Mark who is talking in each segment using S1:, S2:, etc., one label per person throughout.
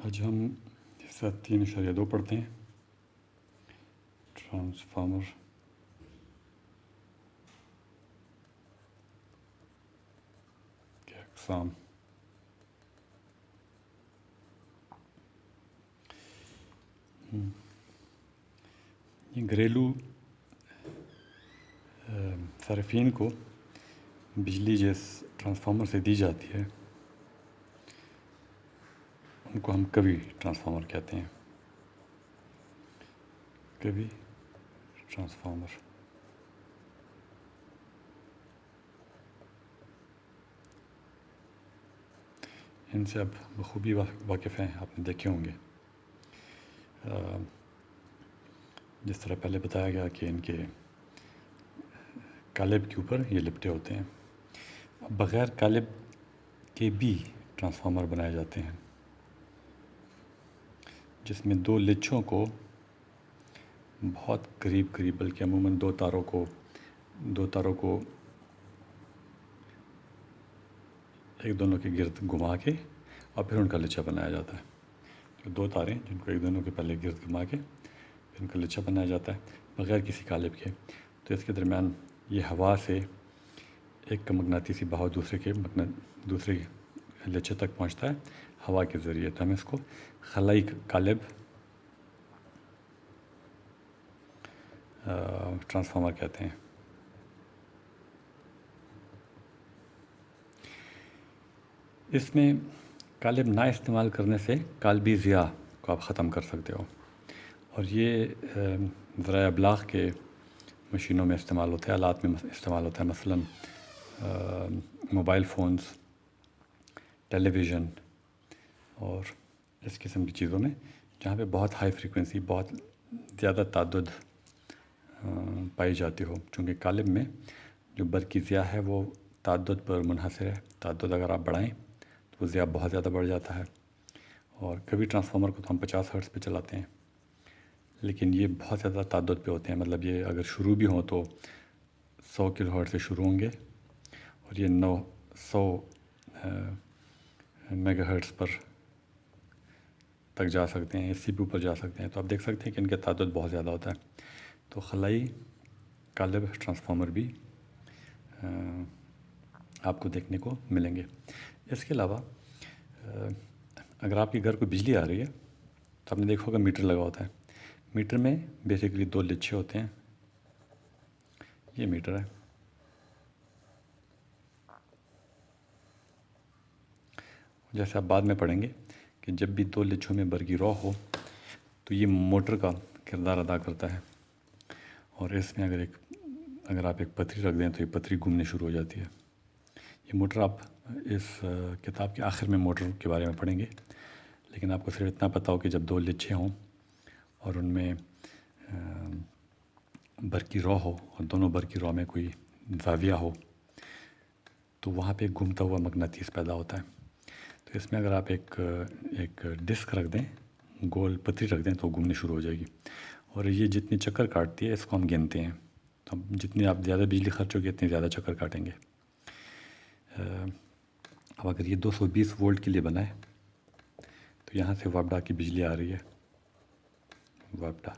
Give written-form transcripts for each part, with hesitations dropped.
S1: آج ہم حصہ 3.2 پڑھتے ہیں، ٹرانسفارمر کے اقسام۔ یہ گھریلو صارفین کو بجلی جس ٹرانسفارمر سے دی جاتی ہے ان کو ہم کوی ٹرانسفارمر کہتے ہیں۔ کوی ٹرانسفارمر ان سے اب بخوبی واقف ہیں، آپ نے دیکھے ہوں گے۔ جس طرح پہلے بتایا گیا کہ ان کے قالب کے اوپر یہ لپٹے ہوتے ہیں۔ بغیر قالب کے بھی ٹرانسفارمر بنائے جاتے ہیں جس میں 2 لچھوں کو بہت قریب بلکہ عموماً دو تاروں کو ایک دونوں کے گرد گھما کے اور پھر ان کا لچھا بنایا جاتا ہے۔ تو 2 تاریں جن کو ایک دونوں کے پہلے گرد گھما کے پھر ان کا لچھا بنایا جاتا ہے بغیر کسی قالب کے۔ تو اس کے درمیان یہ ہوا سے ایک مقناطیسی بہاؤ دوسرے لچھے تک پہنچتا ہے ہوا کے ذریعے۔ تو ہم اس کو خلائی قالب ٹرانسفارمر کہتے ہیں۔ اس میں قالب نہ استعمال کرنے سے قالبی ضیاء کو آپ ختم کر سکتے ہو، اور یہ ذرائع ابلاغ کے مشینوں میں استعمال ہوتا ہے، آلات میں استعمال ہوتا ہے، مثلاً موبائل فونز، ٹیلی ویژن اور اس قسم کی چیزوں میں جہاں پہ بہت ہائی فریکوینسی، بہت زیادہ تعدد پائی جاتی ہو۔ چونکہ قالب میں جو برقی ضیاء ہے وہ تعدد پر منحصر ہے، تعدد اگر آپ بڑھائیں تو وہ ضیاء بہت زیادہ بڑھ جاتا ہے۔ اور کبھی ٹرانسفارمر کو تو ہم 50 ہرٹز پہ چلاتے ہیں، لیکن یہ بہت زیادہ تعدد پہ ہوتے ہیں، مطلب یہ اگر شروع بھی ہوں تو 100 کلو ہرٹز سے شروع ہوں گے اور یہ 900 میگا ہرٹز پر تک جا سکتے ہیں، اس سے بھی اوپر جا سکتے ہیں۔ تو آپ دیکھ سکتے ہیں کہ ان کا تعدد بہت زیادہ ہوتا ہے۔ تو خلائی قالب ٹرانسفارمر بھی آپ کو دیکھنے کو ملیں گے۔ اس کے علاوہ اگر آپ کے گھر کو بجلی آ رہی ہے تو آپ نے دیکھا ہوگا میٹر لگا ہوتا ہے۔ میٹر میں بیسیکلی 2 لچھے ہوتے ہیں۔ یہ میٹر ہے، جیسے آپ بعد میں پڑھیں گے کہ جب بھی 2 لچھوں میں برقی رو ہو تو یہ موٹر کا کردار ادا کرتا ہے، اور اس میں اگر آپ ایک پتھری رکھ دیں تو یہ پتھری گھومنے شروع ہو جاتی ہے۔ یہ موٹر آپ اس کتاب کے آخر میں موٹر کے بارے میں پڑھیں گے، لیکن آپ کو صرف اتنا پتہ ہو کہ جب 2 لچھے ہوں اور ان میں برقی رو ہو اور دونوں برقی رو میں کوئی زاویہ ہو تو وہاں پہ ایک گھومتا ہوا مقناطیس پیدا ہوتا ہے۔ تو اس میں اگر آپ ایک ڈسک رکھ دیں، گول پتھری رکھ دیں تو وہ گھومنے شروع ہو جائے گی، اور یہ جتنی چکر کاٹتی ہے اس کو ہم گنتے ہیں۔ تو جتنی آپ زیادہ بجلی خرچ ہوگی اتنی زیادہ چکر کاٹیں گے۔ اب اگر یہ 220 وولٹ کے لیے بنا ہے تو یہاں سے وابڈا کی بجلی آ رہی ہے، وابڈا،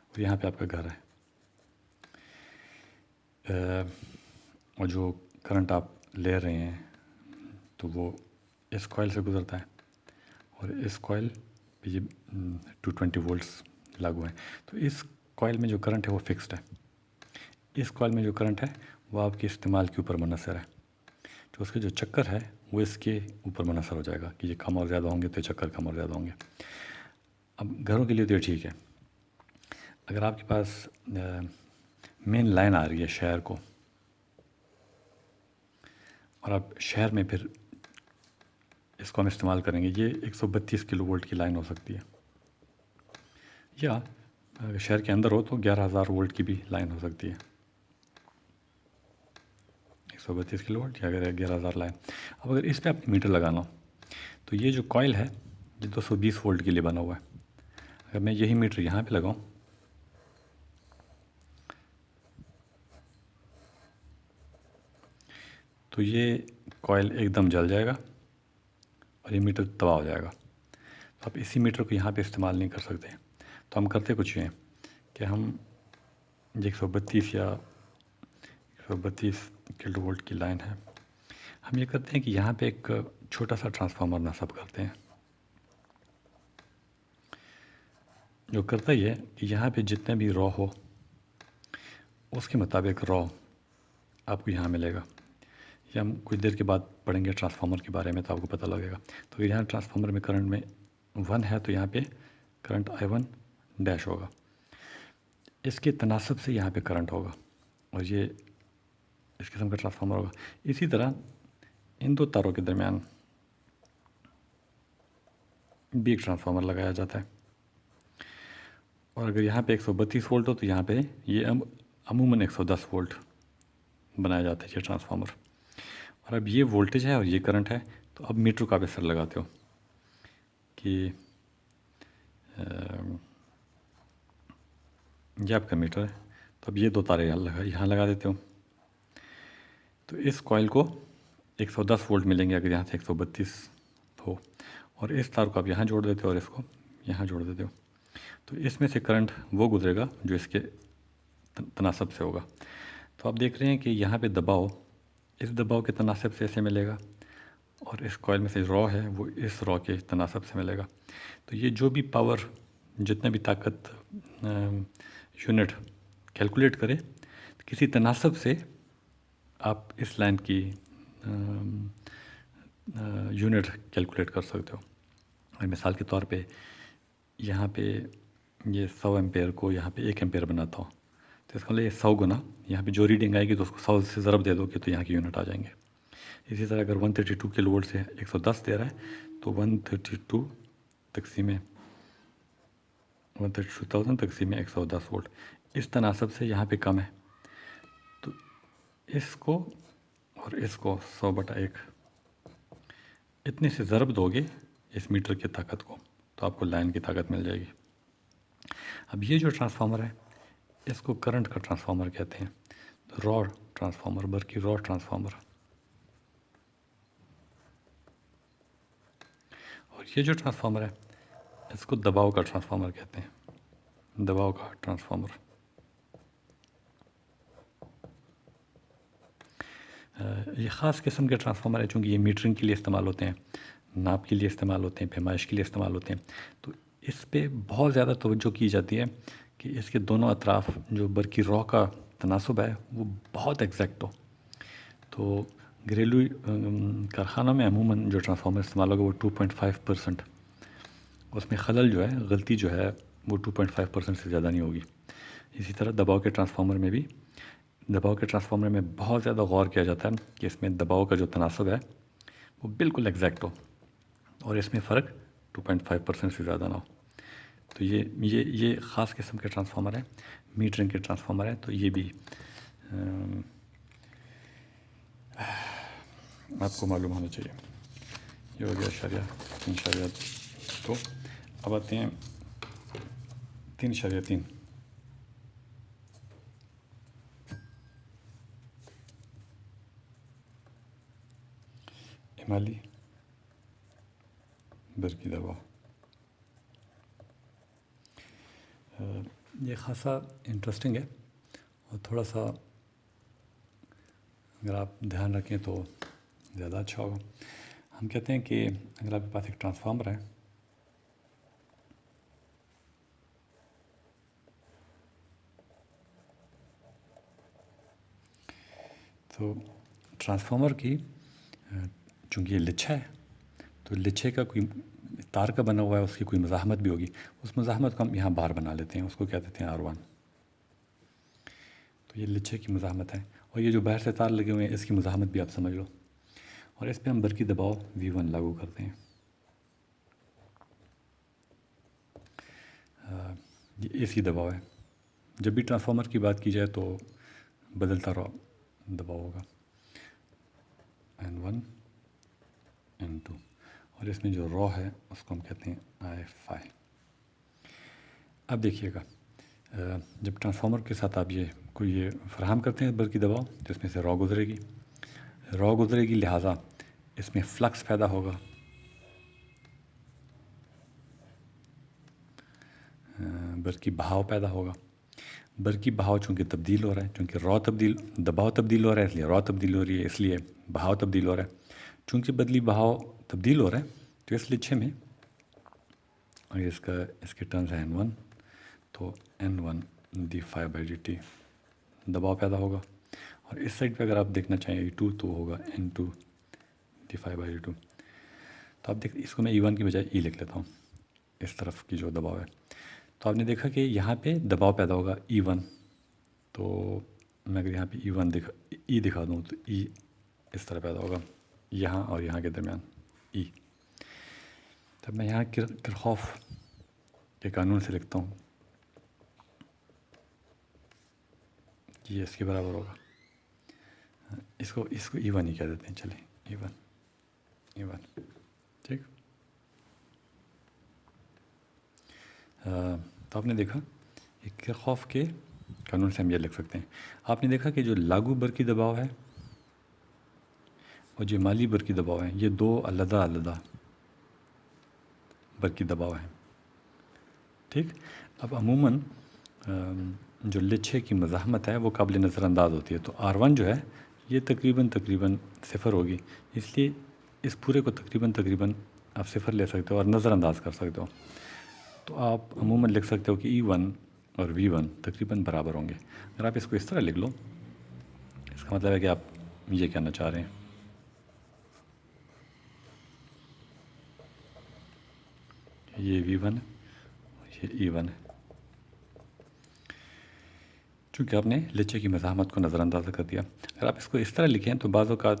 S1: اور یہاں پہ آپ کا گھر ہے، اور جو کرنٹ آپ لے رہے ہیں تو وہ اس کوائل سے گزرتا ہے، اور اس کوائل پہ یہ 220 وولٹس لاگو ہیں۔ تو اس کوائل میں جو کرنٹ ہے وہ فکسڈ ہے۔ اس کوائل میں جو کرنٹ ہے وہ آپ کے استعمال کے اوپر منحصر ہے۔ تو اس کے جو چکر ہے وہ اس کے اوپر منحصر ہو جائے گا کہ یہ کم اور زیادہ ہوں گے تو یہ چکر کم اور زیادہ ہوں گے۔ اب گھروں کے لیے تو یہ ٹھیک ہے۔ اگر آپ کے پاس مین لائن آ رہی ہے شہر کو، اور آپ شہر میں پھر اس کو ہم استعمال کریں گے، یہ 132 کلو وولٹ کی لائن ہو سکتی ہے، یا اگر شہر کے اندر ہو تو 11,000 وولٹ کی بھی لائن ہو سکتی ہے، 132 کلو وولٹ یا اگر 11,000 لائن۔ اب اگر اس پہ آپ نے میٹر لگانا ہو تو یہ جو کوائل ہے یہ 220 وولٹ کے لیے بنا ہوا ہے۔ اگر میں یہی میٹر یہاں پہ لگاؤں تو یہ کوائل ایک دم جل جائے گا और ये मीटर तबाह हो जाएगा। तो आप इसी मीटर को यहाँ पे इस्तेमाल नहीं कर सकते। तो हम करते कुछ ये हैं कि हम 132 या 132 किलो वोल्ट की लाइन है, हम ये करते हैं कि यहाँ पे एक छोटा सा ट्रांसफार्मर नस्ब करते हैं। जो करता ही है कि यहाँ पे जितने भी रॉ हो उसके मुताबिक रॉ आपको यहाँ मिलेगा। ये हम कुछ देर के बाद पढ़ेंगे ट्रांसफार्मर के बारे में, तो आपको पता लगेगा। तो यहाँ ट्रांसफार्मर में करंट में 1 है, तो यहाँ पे करंट I1 डैश होगा, इसके तनासब से यहाँ पे करंट होगा, और ये इस किस्म का ट्रांसफार्मर होगा। इसी तरह इन दो तारों के दरमियान भी एक ट्रांसफार्मर लगाया जाता है, और अगर यहाँ पे 132 वोल्ट हो तो यहाँ पे ये अमूमन 110 वोल्ट बनाया जाता है ये ट्रांसफार्मर। और अब ये वोल्टेज है और ये करंट है, तो अब मीटर को आप असर लगाते हो कि ये आपका मीटर है, तो अब ये दो तारे यहाँ लगा देते हो, तो इस कॉइल को 110 वोल्ट मिलेंगे अगर यहाँ से 132 हो, और इस तार को आप यहाँ जोड़ देते हो और इसको यहाँ जोड़ देते हो, तो इसमें से करंट वो गुजरेगा जो इसके तनासब से होगा। तो आप देख रहे हैं कि यहाँ पे दबाव इस दबाव के तनासब से ऐसे मिलेगा, और इस कॉइल में से रॉ है वो इस रॉ के तनासब से मिलेगा। तो ये जो भी पावर, जितना भी ताकत यूनिट कैलकुलेट करे, किसी तनासब से आप इस लाइन की यूनिट कैलकुलेट कर सकते हो। और मिसाल के तौर पे यहाँ पे ये 100 एम्पेयर को यहाँ पे 1 एम्पेयर बनाता हूँ, तो इसका मतलब ये 100 गुना यहाँ पे जो रीडिंग आएगी तो उसको 100 से ज़रब दे दोगे तो यहाँ की यूनिट आ जाएंगे। इसी तरह अगर 132 किलो वोल्ट से 110 दे रहा है तो 132,000 तकसीम 110 वोल्ट, इस तनासब से यहाँ पे कम है, तो इसको और इसको 100/1 इतने से ज़रब दोगे इस मीटर की ताकत को, तो आपको लाइन की ताकत मिल जाएगी। अब ये जो ट्रांसफार्मर है इसको करंट का ट्रांसफार्मर कहते हैं, तो रॉ ट्रांसफार्मर, बल्कि रॉ ट्रांसफार्मर। और ये जो ट्रांसफार्मर है इसको दबाव का ट्रांसफार्मर कहते हैं, दबाव का ट्रांसफार्मर। ये ख़ास किस्म के ट्रांसफार्मर है, चूँकि ये मीटरिंग के लिए इस्तेमाल होते हैं, नाप के लिए इस्तेमाल होते हैं, पैमाइश के लिए इस्तेमाल होते हैं, तो इस पे बहुत ज़्यादा तवज्जो की जाती है कि इसके दोनों अतराफ़ जो बरकी रॉ का तनासब है वो बहुत एग्जैक्ट हो। तो घरेलू कारखानों में अमूमन जो ट्रांसफार्मर इस्तेमाल होगा वो 2.5%, उसमें खलल जो है, गलती जो है वो 2.5% से ज़्यादा नहीं होगी। इसी तरह दबाव के ट्रांसफार्मर में भी, दबाव के ट्रांसफार्मर में बहुत ज़्यादा गौर किया जाता है कि इसमें दबाव का जो तनासब है वो बिल्कुल एग्जैक्ट हो, और इसमें फ़र्क 2.5% से ज़्यादा ना हो। तो ये ख़ास किस्म के ट्रांसफार्मर है, मीटरिंग के ट्रांसफार्मर है। तो ये भी आपको मालूम होना चाहिए। ये हो गया शरिया 3.2। अब आते हैं 3.3। इमाली बरकी दबाव। ये ख़ासा इंटरेस्टिंग है और थोड़ा सा अगर आप ध्यान रखें तो ज़्यादा अच्छा होगा। हम कहते हैं कि अगर आपके पास एक ट्रांसफार्मर है, तो ट्रांसफार्मर की चूँकि ये लिच्छा है, तो लिच्छे का कोई तार का बना हुआ है, उसकी कोई मज़ाहमत भी होगी, उस मज़ाहमत को हम यहाँ बाहर बना लेते हैं, उसको क्या कहते हैं R1। तो ये लिच्छे की मज़ाहमत है, और ये जो बाहर से तार लगे हुए हैं इसकी मज़ाहमत भी आप समझ लो, और इस पर हम बरकी दबाव V1 लागू करते हैं। ये AC दबाव है। जब भी ट्रांसफार्मर की बात की जाए तो बदलता रहा दबाव होगा, N1 N2, और इसमें जो रॉ है उसको हम कहते हैं I5। अब देखिएगा, जब ट्रांसफार्मर के साथ आप ये फराहम करते हैं बल्कि दबाव, तो इसमें से रॉ गुजरेगी, लिहाजा इसमें फ्लक्स पैदा होगा, برقی بہاؤ پیدا ہوگا. برقی بہاؤ چونکہ تبدیل ہو رہا ہے، چونکہ دباؤ تبدیل ہو رہا ہے اس لیے را تبدیل ہو رہی ہے، اس لیے بہاؤ تبدیل ہو رہا ہے. چونکہ بدلی بہاؤ تبدیل ہو رہا ہے تو اس لچھے میں اگر اس کے ٹرمز ہیں n1 تو n1 d∅dt دباؤ پیدا ہوگا. اور اس سائڈ پہ اگر آپ دیکھنا چاہیں e2 تو ہوگا n2 d∅dt. تو آپ دیکھ اس کو میں e1 کی بجائے لکھ لیتا ہوں، اس طرف کی جو دباؤ ہے. تو آپ نے دیکھا کہ یہاں پہ دباؤ پیدا ہوگا e1. تو میں اگر یہاں پہ e1 دکھا دوں تو اس طرح پیدا ہوگا یہاں اور یہاں کے درمیان e. تب میں یہاں کرخوف کے قانون سے لکھتا ہوں کہ یہ اس کے برابر ہوگا. اس کو e1 ہی کہہ دیتے ہیں، چلیں e1 ٹھیک. تو آپ نے دیکھا کہ کرخوف کے قانون سے ہم یہ لکھ سکتے ہیں. آپ نے دیکھا کہ جو لاگو برقی دباؤ ہے اور جو مالی برقی دباؤ ہے یہ دو علیحدہ برقی دباؤ ہیں ٹھیک. اب عموماً جو لچھے کی مزاحمت ہے وہ قابل نظر انداز ہوتی ہے. تو R1 جو ہے یہ تقریباً صفر ہوگی، اس لیے اس پورے کو تقریباً آپ صفر لے سکتے ہو اور نظر انداز کر سکتے ہو. تو آپ عموماً لکھ سکتے ہو کہ E1 اور V1 تقریباً برابر ہوں گے. اگر آپ اس کو اس طرح لکھ لو اس کا مطلب ہے کہ آپ یہ کہنا چاہ رہے ہیں یہ V1 یہ E1 ہے. چونکہ آپ نے لچے کی مزاحمت کو نظر انداز کر دیا. اگر آپ اس کو اس طرح لکھیں تو بعض اوقات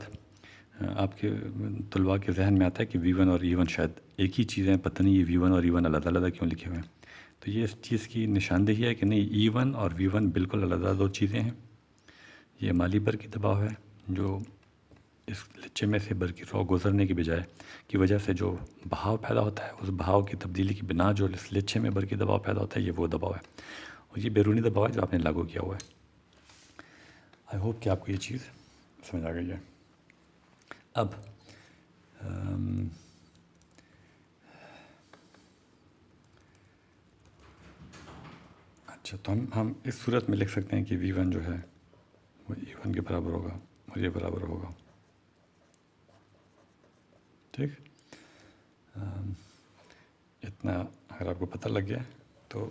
S1: آپ کے طلباء کے ذہن میں آتا ہے کہ V1 اور E1 شاید ایک ہی چیزیں، پتہ نہیں یہ V1 اور E1 علیحدہ کیوں لکھے ہوئے ہیں. تو یہ اس چیز کی نشاندہی ہے کہ نہیں، E1 اور V1 بالکل علیحدہ دو چیزیں ہیں. یہ مالی برقی دباؤ ہے جو اس لچے میں سے برقی رو گزرنے کی بجائے کی وجہ سے جو بہاؤ پیدا ہوتا ہے، اس بہاؤ کی تبدیلی کی بنا جو اس لچے میں برقی دباؤ پیدا ہوتا ہے یہ وہ دباؤ ہے. اور یہ بیرونی دباؤ ہے جو آپ نے لاگو کیا ہوا ہے. آئی ہوپ کہ آپ کو یہ چیز سمجھ آ گئی ہے. اب اچھا، تو ہم اس صورت میں لکھ سکتے ہیں کہ V1 جو ہے وہ E1 کے برابر ہوگا اور یہ برابر ہوگا ٹھیک. اتنا اگر آپ کو پتہ لگ گیا تو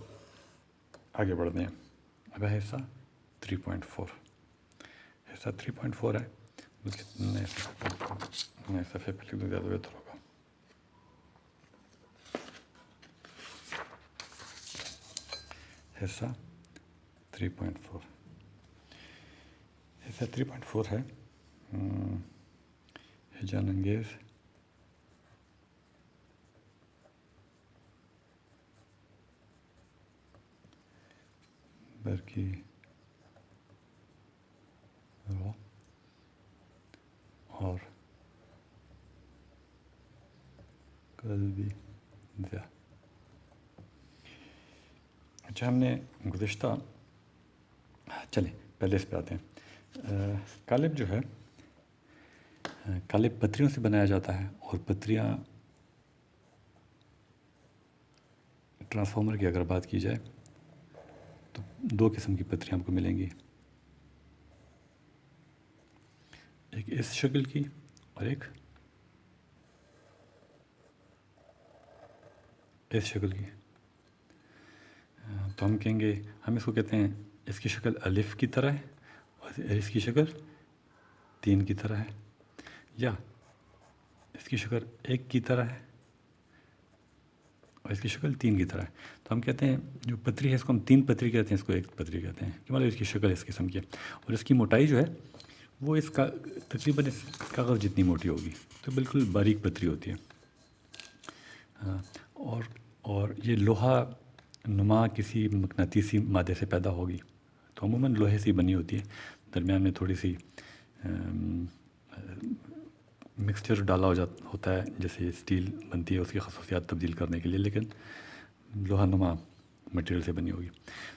S1: آگے بڑھتے ہیں. اب ہے حصہ 3.4. حصہ 3.4 ہے، بلکہ نئے صفحے پہ لکھ دوں زیادہ بہتر ہوگا. حصہ 3.4 ہے ہیجان انگیز برقی رو اور قلبی ضیا. اچھا، ہم نے گزشتہ چلیں پہلے اس پہ آتے ہیں. قالب جو ہے قالب پتریوں سے بنایا جاتا ہے اور پتریاں ٹرانسفارمر کی اگر بات کی جائے تو دو قسم کی پتریاں ہم کو ملیں گی، ایک اس شکل کی اور ایک اس شکل کی. تو ہم کہیں گے، ہم اس کو کہتے ہیں اس کی شکل الف کی طرح ہے اور اس کی شکل 3 کی طرح ہے، یا اس کی شکل 1 کی طرح ہے اور اس کی شکل 3 کی طرح ہے. تو ہم کہتے ہیں جو پتری ہے اس کو ہم 3 پتری کہتے ہیں، اس کو 1 پتری کہتے ہیں، کہ مطلب اس کی شکل اس قسم کی ہے اور اس کی موٹائی جو ہے وہ اس کا تقریباً اس کاغذ جتنی موٹی ہوگی. تو بالکل باریک پتری ہوتی ہے. اور یہ لوہا نما کسی مقناطیسی مادے سے پیدا ہوگی. تو عموماً لوہے سے بنی ہوتی ہے، درمیان میں تھوڑی سی مکسچر ڈالا ہوتا ہے، جیسے اسٹیل بنتی ہے اس کی خصوصیات تبدیل کرنے کے لیے، لیکن لوہا نما مٹیریل سے بنی ہوگی.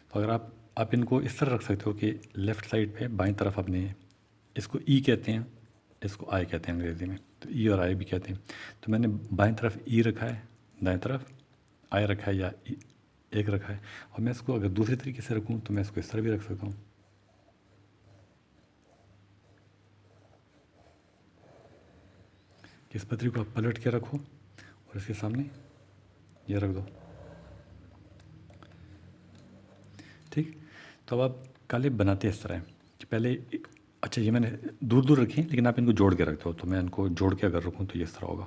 S1: تو اگر آپ ان کو اس طرح رکھ سکتے ہو کہ لیفٹ سائڈ پہ بائیں طرف اپنے اس کو ای کہتے ہیں، اس کو آئی کہتے ہیں انگریزی میں، تو ای اور آئی بھی کہتے ہیں. تو میں نے بائیں طرف ای رکھا ہے، دائیں طرف آئی رکھا ہے، یا एक रखा है। और मैं इसको अगर दूसरे तरीके से रखूँ तो मैं इसको इस तरह भी रख सकता हूँ। कि इस पतरी को आप पलट के रखो और इसके सामने ये रख दो। ठीक, तो अब आप कालिब बनाते हैं इस तरह कि पहले, अच्छा ये मैंने दूर दूर रखी हैं, लेकिन आप इनको जोड़ के रखते हो, तो मैं इनको जोड़ के अगर रखूँ तो ये इस तरह होगा।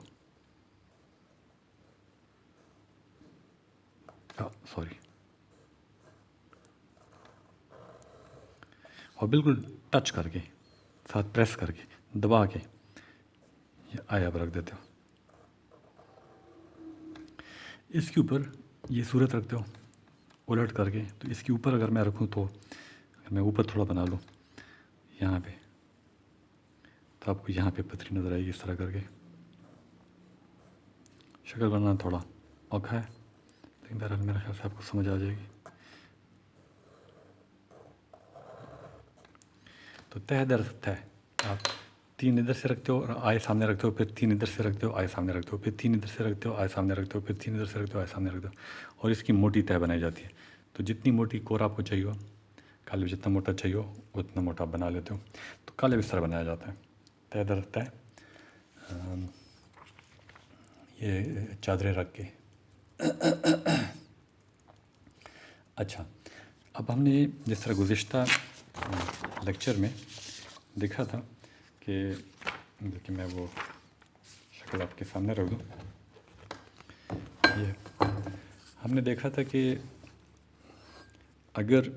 S1: सॉरी, और बिल्कुल टच करके, साथ प्रेस करके, दबा के ये आय आप रख देते हो। इसके ऊपर ये सूरत रखते हो उलट करके, तो इसके ऊपर अगर मैं रखूँ तो अगर मैं ऊपर थोड़ा बना लूँ यहाँ पे, तो आपको यहाँ पे पथरी नज़र आएगी इस तरह करके। शक्ल बनाना थोड़ा औखा है, लेकिन बहरहाल मेरे ख्याल से आपको समझ आ जाएगी। तो तह दर तह आप 3 इधर से रखते हो और आय सामने रखते हो, फिर 3 इधर से रखते हो, आय सामने रखते हो, फिर 3 इधर से रखते हो, आय सामने रखते हो, फिर 3 इधर से रखते हो, आय सामने रखते हो, और इसकी मोटी तह बनाई जाती है। तो जितनी मोटी कोर आपको चाहिए हो, कालिब जितना मोटा चाहिए हो उतना मोटा आप बना लेते हो। तो कालिब इस तरह बनाया जाता है, तह दर तह, ये चादरें रख के। अच्छा, अब हमने जिस तरह गुज़िश्ता लेक्चर में देखा था कि देखिए मैं वो शक्ल आपके सामने रख दूँ, ये हमने देखा था कि अगर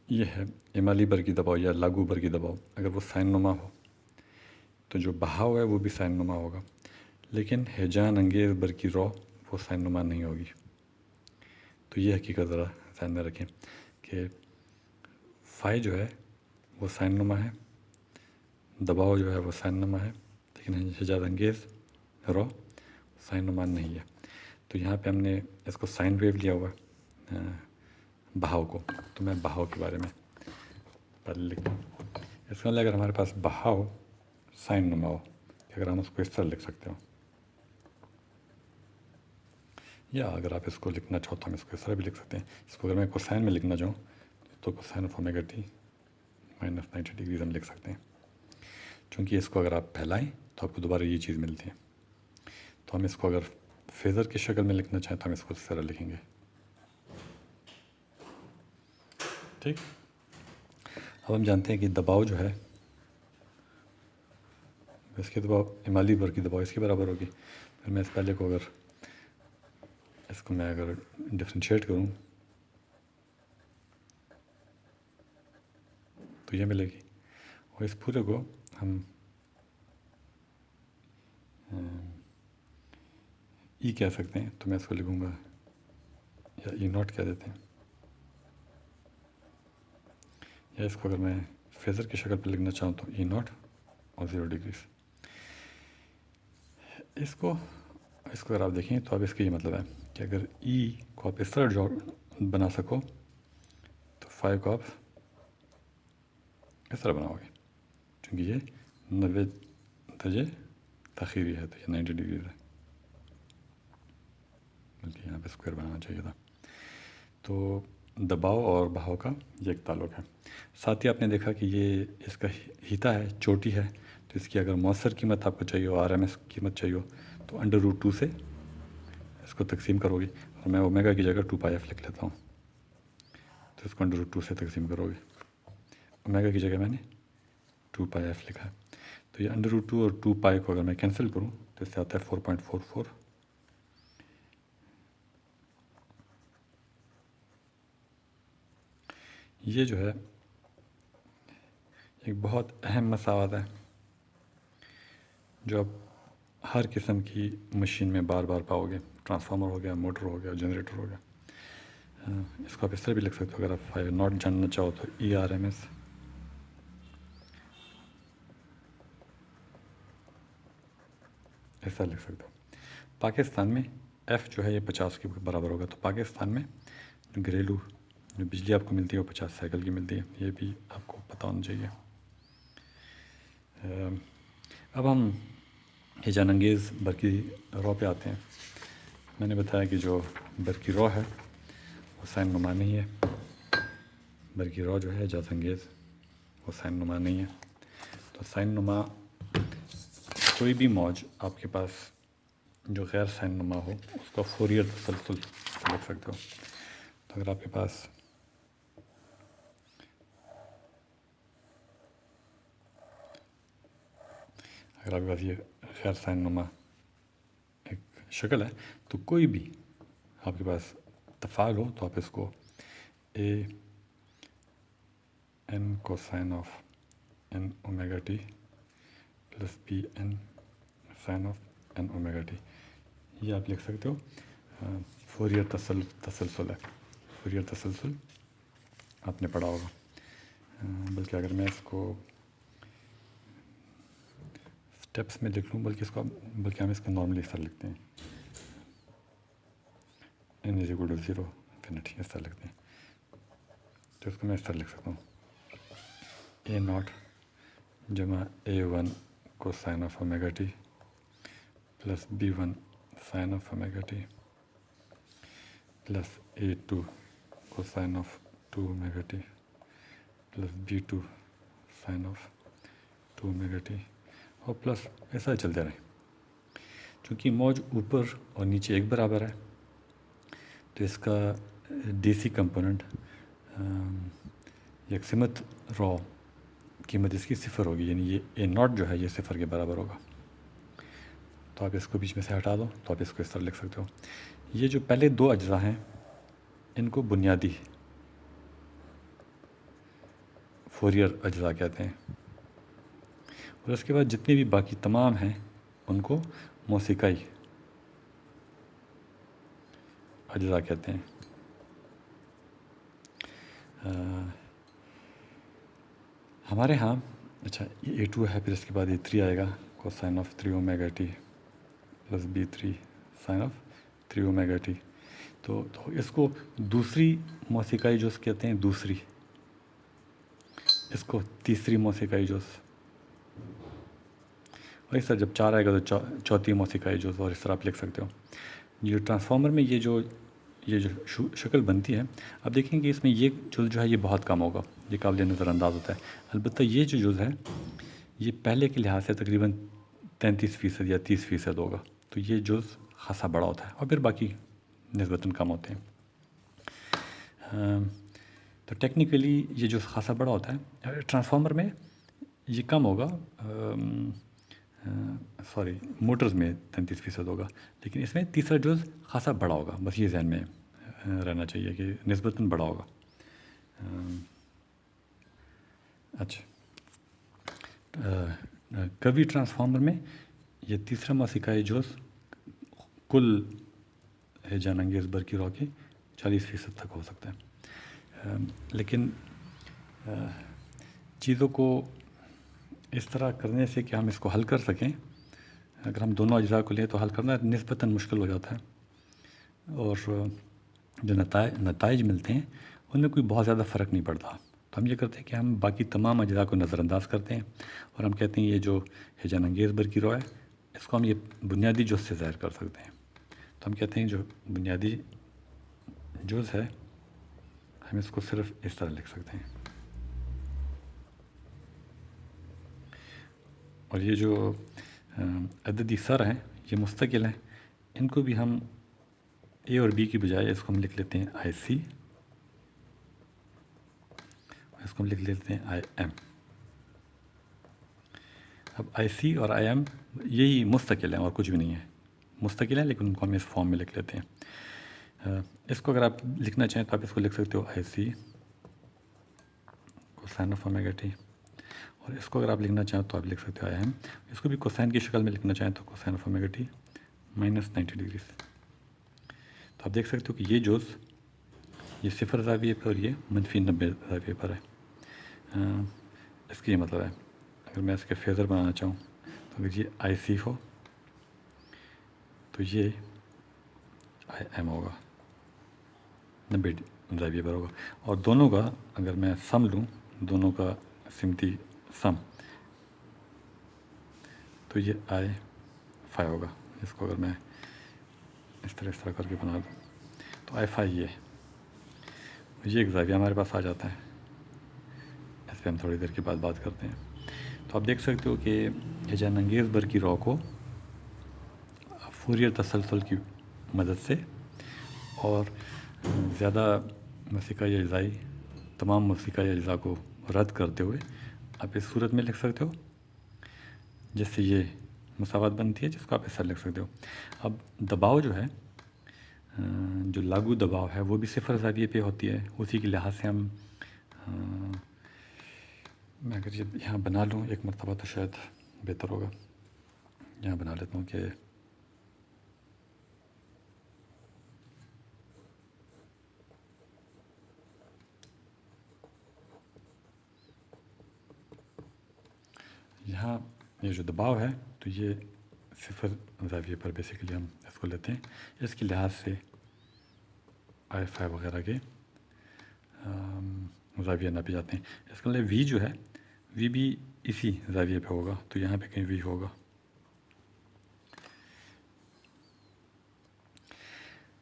S1: ये है इमाली बर की दबाव या लागू बर की दबाव, अगर वो साइन नुमा हो तो जो बहाव है वो भी साइन नुमा होगा, लेकिन हैजान अंगेज़ बर की रॉ वो साइन नुमा नहीं होगी। तो ये हकीकत ज़रा ध्यान में रखें कि फ़ाई जो है वो साइन नुमा है, दबाव जो है वो साइन नुमा है, लेकिन हैजान अंगेज़ रॉ साइन नुमा नहीं है। तो यहाँ पे हमने इसको साइन वेव लिया हुआ है बहाव को, तो मैं बहाव के बारे में पहले लिख दूँ। इसका मतलब अगर हमारे पास बहाव साइन नुमा हो, अगर हम उसको इस तरह लिख सकते हो, या अगर आप इसको लिखना चाहो तो हम इसको इस तरह भी लिख सकते हैं। इसको अगर मैं कोसाइन में लिखना चाहूँ तो cosine of omega T minus 90 degrees हम लिख सकते हैं, क्योंकि इसको अगर आप फैलाएं तो आपको दोबारा ये चीज़ मिलती है। तो हम इसको अगर फेज़र की शक्ल में लिखना चाहें तो हम इसको इस तरह लिखेंगे। ठीक, अब हम जानते हैं कि दबाव जो है, इसके दबाव इमाली बर की दबाव इसके बराबर होगी। फिर मैं इस पहले को अगर इसको मैं अगर डिफ्रेंशिएट करूँ तो ये मिलेगी, और इस पूरे को हम ई कह सकते हैं, तो मैं इसको लिखूँगा या ई नॉट कह देते हैं, या इसको अगर मैं फेज़र की शक्ल पर लिखना चाहूँ तो ई नॉट और 0 डिग्रीज। इसको अगर आप देखें तो अब इसका ये मतलब है कि अगर ई को आप इस तरह बना सको तो फाई को आप इस तरह बनाओगे, क्योंकि ये 90 दर्जे तखीरी है, तो ये 90 डिग्रीज है, बल्कि यहाँ पे स्क्वायर बनाना चाहिए था। तो दबाव और बहाव का ये एक ताल्लुक है। साथ ही आपने देखा कि ये इसका हिता है, चोटी है, तो इसकी अगर मौसर कीमत आपको चाहिए हो, RMS कीमत चाहिए हो, तो √2 से इसको तकसीम करोगे, और मैं ओमेगा की जगह 2πf लिख लेता हूँ, तो इसको √2 से तकसीम करोगे। ओमेगा की जगह मैंने 2πf लिखा है, तो ये √2 और 2π को अगर मैं कैंसिल करूँ तो इससे आता है 4.44। ये जो है एक बहुत अहम मसावत है जो आप हर किस्म की मशीन में बार बार पाओगे। ट्रांसफार्मर हो गया, मोटर हो गया, जनरेटर हो गया। इसको आप इस तरह भी लिख सकते हो, अगर आप फाई नॉट जानना चाहो तो ERMS ऐसा लिख सकते हो। पाकिस्तान में F जो है ये 50 के बराबर होगा, तो पाकिस्तान में जो घरेलू जो बिजली आपको मिलती है वो 50 साइकिल की मिलती है, ये भी आपको पता होना चाहिए। अब हम हैजान अंगेज़ बर की रॉ पे आते हैं। میں نے بتایا کہ جو برقی رو ہے وہ سائن نما نہیں ہے. برقی رو جو ہے اعجاز انگیز وہ سائن نما نہیں ہے. تو سائن نما کوئی بھی موج آپ کے پاس جو غیر سائن نما ہو اس کا فوریر تسلسل لکھ سکتے ہو. تو اگر آپ کے پاس یہ غیر سائن نما ایک شکل ہے تو کوئی بھی آپ کے پاس تفاعل ہو تو آپ اس کو A N cosine of N omega T plus B N sine of N omega T یہ آپ لکھ سکتے ہو. فوریر تسلسل ہے. فوریر تسلسل آپ نے پڑھا ہوگا. بلکہ اگر میں اس کو اسٹیپس میں لکھ لوں بلکہ ہم اس کو نارملی اس طرح لکھتے ہیں n = 0 انفینٹی اس طرح لکھتے ہیں. تو اس کو میں اس طرح لکھ سکتا ہوں A0 جمع A1 cosine of omega T plus B1 sine of omega T plus A2 cosine of 2 omega T plus B2 sine of 2 omega T اور پلس ایسا چلتے رہیں. چونکہ موج اوپر اور نیچے ایک برابر ہے تو اس کا ڈی سی کمپوننٹ یکسمت رو قیمت اس کی 0 ہوگی. یعنی یہ A0 جو ہے یہ 0 کے برابر ہوگا. تو آپ اس کو بیچ میں سے ہٹا دو تو آپ اس کو اس طرح لکھ سکتے ہو. یہ جو پہلے دو اجزاء ہیں ان کو بنیادی فوریر اجزاء کہتے ہیں اور اس کے بعد جتنے بھی باقی تمام ہیں ان کو موسیقائی اجزاء کہتے ہیں. ہمارے ہاں اچھا یہ A2 ہے پھر اس کے بعد یہ 3 آئے گا cosine of 3 omega T plus B3 sine of 3 omega T. تو اس کو دوسری موسیقائی جز کہتے ہیں. دوسری اس کو تیسری موسیقائی جز اور اس طرح جب 4 آئے گا تو چوتھی موسیقائی جز اور اس طرح آپ لکھ سکتے ہو. یہ ٹرانسفارمر میں یہ جو شکل بنتی ہے اب دیکھیں کہ اس میں یہ جز جو ہے یہ بہت کم ہوگا. یہ قابل نظر انداز ہوتا ہے. البتہ یہ جو جز ہے یہ پہلے کے لحاظ سے تقریباً 33% یا 30% ہوگا. تو یہ جز خاصا بڑا ہوتا ہے اور پھر باقی نسبتاً کم ہوتے ہیں. تو ٹیکنیکلی یہ جو خاصا بڑا ہوتا ہے ٹرانسفارمر میں یہ کم ہوگا. موٹرز میں 33% ہوگا لیکن اس میں تیسرا جز خاصا بڑا ہوگا. بس یہ ذہن میں رہنا چاہیے کہ نسبتاً بڑا ہوگا. اچھا کبھی ٹرانسفارمر میں یہ تیسرا موسیقائی جز کل ہیجان انگیز برقی رو کے 40% تک ہو سکتا ہے. لیکن چیزوں کو اس طرح کرنے سے کہ ہم اس کو حل کر سکیں اگر ہم دونوں اجزاء کو لیں تو حل کرنا نسبتاً مشکل ہو جاتا ہے اور جو نتائج ملتے ہیں ان میں کوئی بہت زیادہ فرق نہیں پڑتا. تو ہم یہ کرتے ہیں کہ ہم باقی تمام اجزاء کو نظر انداز کرتے ہیں اور ہم کہتے ہیں یہ جو ہیجان انگیز برقی رو ہے اس کو ہم یہ بنیادی جز سے ظاہر کر سکتے ہیں. تو ہم کہتے ہیں جو بنیادی جز ہے ہم اس کو صرف اس طرح لکھ سکتے ہیں. اور یہ جو عددی سر ہیں یہ مستقل ہیں. ان کو بھی ہم اے اور بی کی بجائے اس کو ہم لکھ لیتے ہیں آئی سی اس کو ہم لکھ لیتے ہیں آئی ایم. اب آئی سی اور آئی ایم یہی مستقل ہیں اور کچھ بھی نہیں ہے. مستقل ہیں لیکن ان کو ہم اس فارم میں لکھ لیتے ہیں. اس کو اگر آپ لکھنا چاہیں تو آپ اس کو لکھ سکتے ہو آئی سی کوسائن آف اومیگا ٹی اور اس کو اگر آپ لکھنا چاہیں تو آپ لکھ سکتے ہو آئی ایم. اس کو بھی کوسائن کی شکل میں لکھنا چاہیں تو cosine of omega T -90 degree. تو آپ دیکھ سکتے ہو کہ یہ جز یہ 0 زاویے پر اور یہ -90 زاویے پر ہے. اس کا یہ مطلب ہے اگر میں اس کے فیزر بنانا چاہوں تو اگر یہ آئی سی ہو تو یہ آئی ایم ہوگا 90 زاویے پر ہوگا. اور دونوں کا اگر میں سم لوں دونوں کا سمتی سم تو یہ آئی 5 ہوگا. اس کو اگر میں इस तरह करके बना दूँ तो एफ आई ये एक ज़ाविया हमारे पास आ जाता है। इस पर हम थोड़ी देर के बाद बात करते हैं। तो आप देख सकते हो कि हिजान अंगेज़ बरकी रॉ को फूरियर तसलसल की मदद से और ज़्यादा मूसीक़ाई अज़ाई तमाम मूसीक़ाई अज़ा को रद्द करते हुए आप इस सूरत में लिख सकते हो जिससे ये मसावत बनती है, जिसको आप ऐसा लिख सकते हो। अब दबाव जो है, जो लागू दबाव है वो भी सिफर ज़ाविये पे होती है। उसी के लिहाज से हम मैं अगर ये यहाँ बना लूँ एक मरतबा तो शायद बेहतर होगा। यहाँ बना लेता हूँ कि यहाँ ये जो दबाव है तो ये सिफर ज़ाविये पर बेसिकली हम इसको लेते हैं। इसके लिहाज से आई फाई वगैरह के ज़ाविया नापे जाते हैं। इसका मतलब वी जो है वी भी इसी ज़ाविये पे होगा, तो यहाँ पे कहीं वी होगा।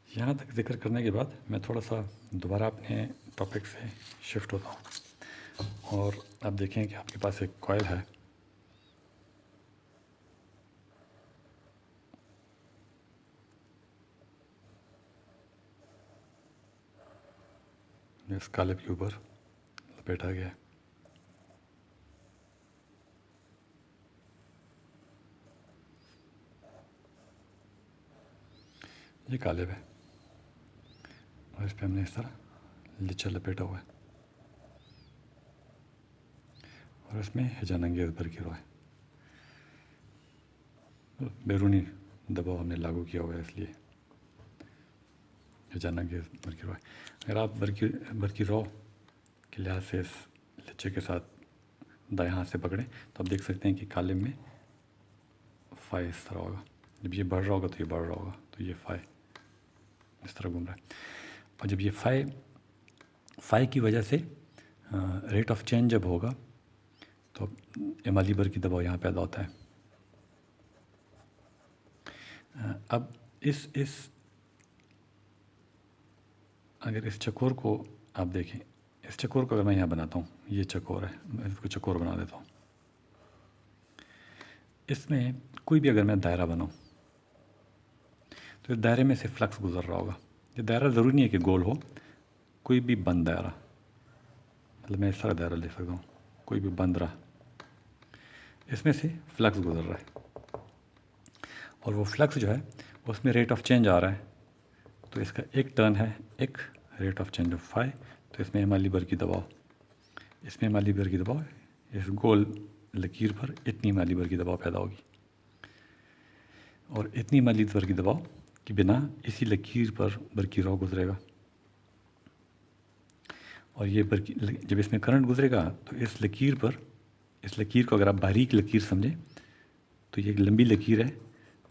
S1: यहाँ तक जिक्र करने के बाद मैं थोड़ा सा दोबारा अपने टॉपिक से शिफ्ट होता हूँ और आप देखें कि आपके पास एक कॉइल है। इस कालिब के ऊपर लपेटा गया है। ये कालिब है और इस पर हमने इस तरह लिचा लपेटा हुआ है और इसमें हिजान अंगेज़ बरकी रॉ है। बैरूनी दबाव हमने लागू किया हुआ है इसलिए हिजान अंगेज़ बरकी रॉ है। अगर आप बरकी रॉ के लिहाज से इस लिचे के साथ दाएं हाथ से पकड़ें तो आप देख सकते हैं कि कालिब में फाई इस तरह होगा। जब ये बढ़ रहा होगा तो ये बढ़ रहा होगा, तो ये फाई इस तरह घूम रहा है। और जब ये फाई की वजह से रेट ऑफ चेंज जब होगा तो इमाली बरकी दबाव यहाँ पैदा होता है। अब अगर इस चकोर को आप देखें, इस चकोर को अगर मैं यहाँ बनाता हूँ, ये चकोर है, मैं इसको चकोर बना देता हूँ। इसमें कोई भी अगर मैं दायरा बनाऊँ तो इस दायरे में से फ्लक्स गुजर रहा होगा। ये दायरा ज़रूरी नहीं है कि गोल हो, कोई भी बंद दायरा, मतलब मैं इस तरह दायरा ले सकता हूँ, कोई भी बंद रहा, इसमें से फ्लक्स गुजर रहा है और वो फ्लक्स जो है उसमें रेट ऑफ चेंज आ रहा है। तो इसका एक टर्न है, एक rate of change of phi, तो इसमें इमाली बरकी दबाव, इसमें इमाली बरकी दबाव, इस गोल लकीर पर इतनी इमाली बरकी दबाव पैदा होगी और इतनी इमाली बरकी दबाव के बिना इसी लकीर पर बरकी रॉ गुजरेगा और ये बरकी जब इसमें करंट गुजरेगा तो इस लकीर को अगर आप बारीक लकीर समझें तो ये एक लंबी लकीर है।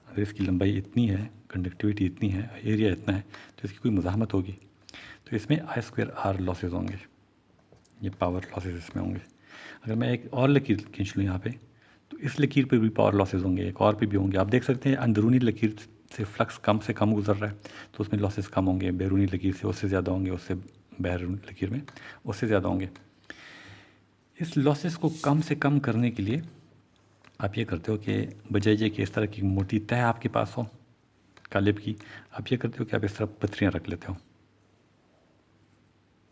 S1: अगर इसकी लंबाई इतनी है, कंडक्टिविटी इतनी है, एरिया इतना है, तो इसकी कोई मुज़ाहमत होगी तो इसमें I²R लॉसेस होंगे, ये पावर लॉसेस इसमें होंगे। अगर मैं एक और लकीर खींच लूँ यहाँ पे तो इस लकीर पे भी पावर लॉसेस होंगे, एक और पे भी होंगे। आप देख सकते हैं अंदरूनी लकीर से फ्लक्स कम से कम गुजर रहा है तो उसमें लॉसेस कम होंगे, बैरूनी लकीर से उससे ज़्यादा होंगे, उससे बैरून लकीर में उससे ज़्यादा होंगे। इस लॉसेस को कम से कम करने के लिए आप ये करते हो कि बजाय ये कि इस तरह की मोटी तह आपके पास हो कालिब की, आप ये करते हो कि आप इस तरह पत्रियाँ रख लेते हो।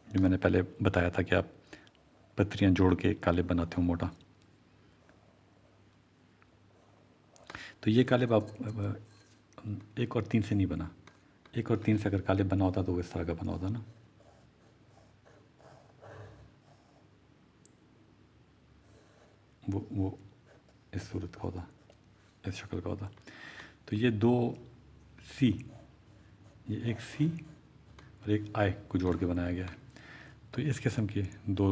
S1: जो मैंने पहले बताया था कि आप पत्रियाँ जोड़ के कालिब बनाते हो मोटा, तो ये कालिब आप 1 और 3 से नहीं बना। 1 और 3 से अगर कालिब बना होता तो वो इस तरह का बना होता ना। वो इस सूरत का होता, इस शक्ल का होता। तो ये 2 सी, ये एक सी और एक आई को जोड़ के बनाया गया है। तो इस किस्म की 2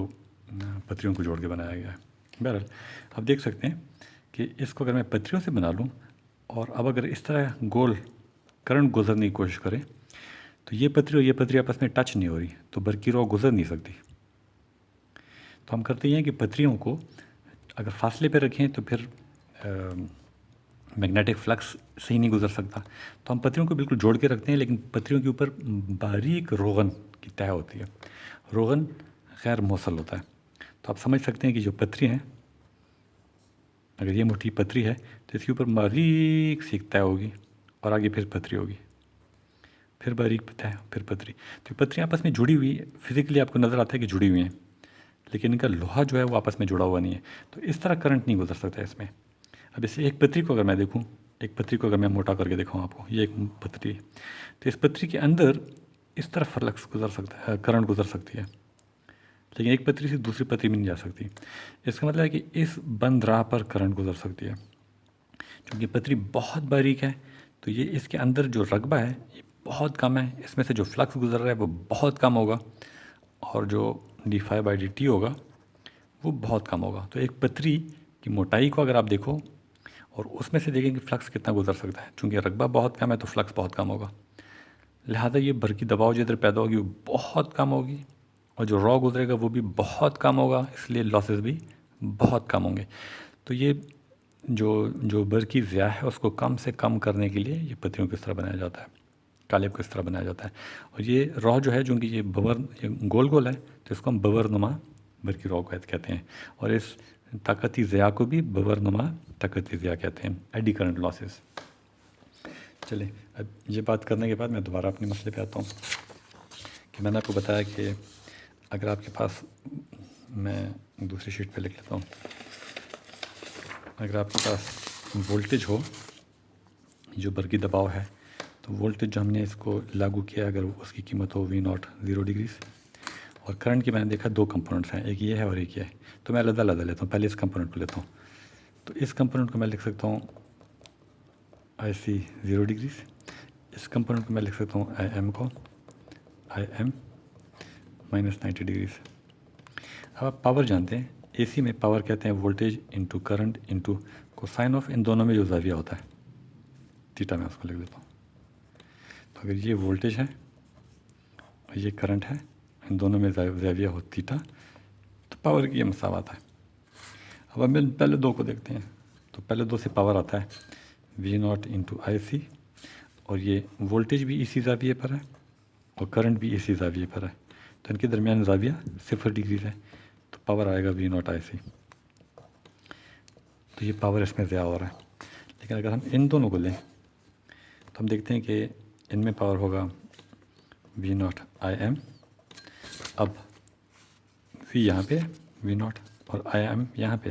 S1: पत्रियों को जोड़ के बनाया गया है। बहरहाल आप देख सकते हैं कि इसको अगर मैं पत्रियों से बना लूँ और अब अगर इस तरह गोल करंट गुजरने की कोशिश करें तो ये पतरी और ये पतरी आपस में टच नहीं हो रही, तो बरकी रॉ गुजर नहीं सकती। तो हम करते हैं कि पत्रियों को अगर फासले पे रखें तो फिर मैग्नेटिक फ्लक्स से ही नहीं गुजर सकता। तो हम पत्रियों को बिल्कुल जोड़ के रखते हैं, लेकिन पत्रियों के ऊपर बारीक रोगन की तह होती है। रोगन गैर मौसल होता है। तो आप समझ सकते हैं कि जो पत्री हैं, अगर ये मुट्ठी पत्री है तो इसके ऊपर बारीक सी तह होगी और आगे फिर पत्री होगी, फिर बारीक तह, फिर पत्री। तो पत्रियाँ आपस में जुड़ी हुई फिजिकली आपको नज़र आता है कि जुड़ी हुई हैं, लेकिन इनका लोहा जो है वो आपस में जुड़ा हुआ नहीं है। तो इस तरह करंट नहीं गुजर सकता इसमें। अब इसे एक पत्री को अगर मैं देखूं, एक पत्री को अगर मैं मोटा करके दिखाऊं आपको, ये एक पत्री है, तो इस पत्री के अंदर इस तरह फ्लक्स गुजर सकता है, करंट गुजर सकती है, लेकिन एक पत्री से दूसरी पत्री में नहीं जा सकती। इसका मतलब है कि इस बंद राह पर करंट गुजर सकती है। क्योंकि पत्री बहुत बारीक है तो ये इसके अंदर जो रकबा है ये बहुत कम है, इसमें से जो फ्लक्स गुजर रहा है वो बहुत कम होगा, और जो d∅dt होगा वो बहुत कम होगा। तो एक पत्री की मोटाई को अगर आप देखो और उसमें से देखें कि फ्लक्स कितना गुजर सकता है, चूँकि रकबा बहुत कम है तो फ्लक्स बहुत कम होगा, लिहाजा ये भर की दबाव जो इधर पैदा होगी वो बहुत कम होगी, और जो रॉ गुजरेगा वो भी बहुत कम होगा, इसलिए लॉसेस भी बहुत कम होंगे। तो ये जो बर की ज़िया है उसको कम से कम करने के लिए ये पत्रियों को इस तरह बनाया जाता है, कालेब को इस तरह बनाया जाता है। और ये रॉ जो है, चूँकि ये गोल गोल है तो इसको हम बवरनुमा बर की रॉ कहते हैं, और इस ताकती ज़िया को भी बवरनुमा ताकती ज़िया कहते हैं, एडी करंट लॉसेस। चलिए, अब ये बात करने के बाद मैं दोबारा अपने मसले पे आता हूँ कि मैंने आपको बताया कि अगर आपके पास, मैं दूसरी शीट पे लिख लेता हूँ, अगर आपके पास वोल्टेज हो जो बरकी दबाव है, तो वोल्टेज जो हमने इसको लागू किया अगर उसकी कीमत हो V0 0 डिग्री, और करंट की मैंने देखा दो कंपोनेंट्स हैं, एक ये है और एक ये है, तो मैं अलग अलग लेता हूँ। पहले इस कंपोनेंट को लेता हूँ, तो इस कंपोनेंट को मैं लिख सकता हूँ IC 0 डिग्री, इस कंपोनेंट को मैं लिख सकता हूँ IM को IM -90 डिग्री। अब आप पावर जानते हैं, AC में पावर कहते हैं voltage into current into cosine of, इन दोनों में जो ज़ाविया होता है थीटा, मैं उसको लिख देता हूँ। तो अगर ये वोल्टेज है और ये करंट है, इन दोनों में ज़ाविया हो थीटा, तो पावर की ये मसावत है। अब हम पहले दो को देखते हैं, तो पहले दो से पावर आता है V0 इंटू IC, और ये वोल्टेज भी इसी ज़ाविये पर है और करंट भी इसी ज़ाविये पर है, तो इनके दरमियान ज़ाविया 0 डिग्री है, तो पावर आएगा V0 IC। तो ये पावर इसमें ज़्यादा हो रहा है। लेकिन अगर हम इन दोनों को लें तो हम देखते हैं कि इनमें पावर होगा V0 IM। अब V यहाँ पे V0 और IM यहाँ पे,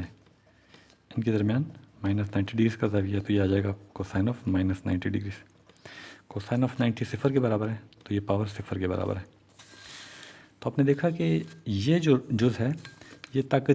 S1: इनके दरमियान -90 डिग्री का ज़ाविया, तो ये आ जाएगा cosine of -90 degree. Cosine of 90 0 के बराबर है, तो ये पावर 0 के बराबर है। तो आपने देखा कि ये जो जुज़ है ये ताकत